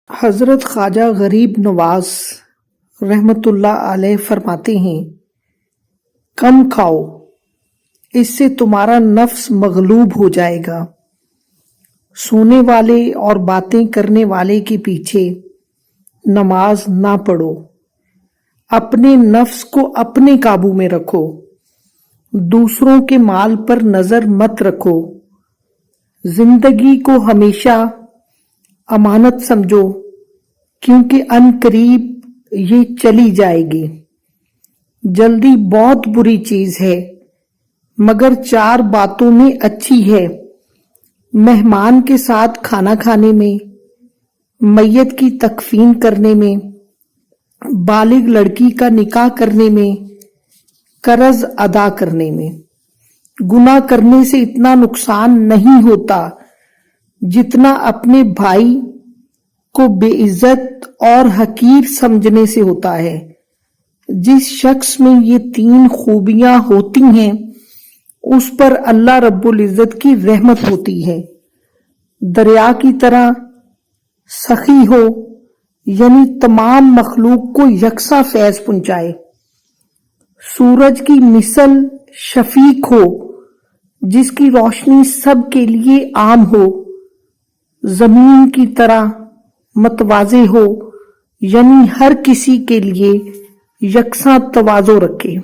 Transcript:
حضرت خواجہ غریب نواز رحمۃ اللہ علیہ فرماتے ہیں، کم کھاؤ، اس سے تمہارا نفس مغلوب ہو جائے گا۔ سونے والے اور باتیں کرنے والے کے پیچھے نماز نہ پڑھو، اپنے نفس کو اپنے قابو میں رکھو، دوسروں کے مال پر نظر مت رکھو، زندگی کو ہمیشہ امانت سمجھو، کیونکہ ان قریب یہ چلی جائے گی۔ جلدی بہت بری چیز ہے، مگر 4 باتوں میں اچھی ہے: مہمان کے ساتھ کھانا کھانے میں، میت کی تکفین کرنے میں، بالغ لڑکی کا نکاح کرنے میں، قرض ادا کرنے میں۔ گناہ کرنے سے اتنا نقصان نہیں ہوتا جتنا اپنے بھائی کو بے عزت اور حقیر سمجھنے سے ہوتا ہے۔ جس شخص میں یہ 3 خوبیاں ہوتی ہیں اس پر اللہ رب العزت کی رحمت ہوتی ہے۔ دریا کی طرح سخی ہو، یعنی تمام مخلوق کو یکساں فیض پہنچائے۔ سورج کی مثل شفیق ہو، جس کی روشنی سب کے لیے عام ہو۔ زمین کی طرح متواضع ہو، یعنی ہر کسی کے لیے یکساں تواضع رکھے۔